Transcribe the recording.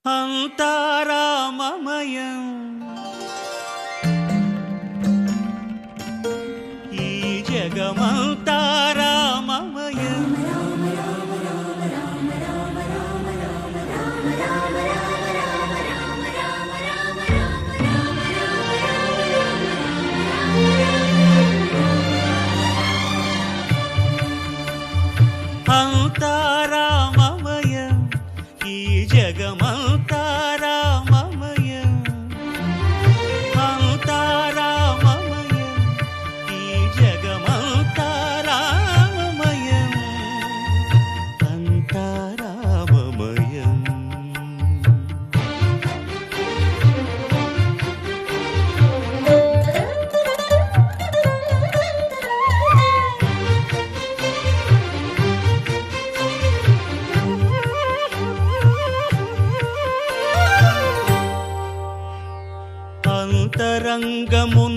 అంతా రామమయం ఈ జగమంతా రామమయం అంతా రామమయం ఈ జగమంతా రామమయం అంతా రామమయం ఈ జగమంతా రామమయం అంతా రామమయం అంతరంగమున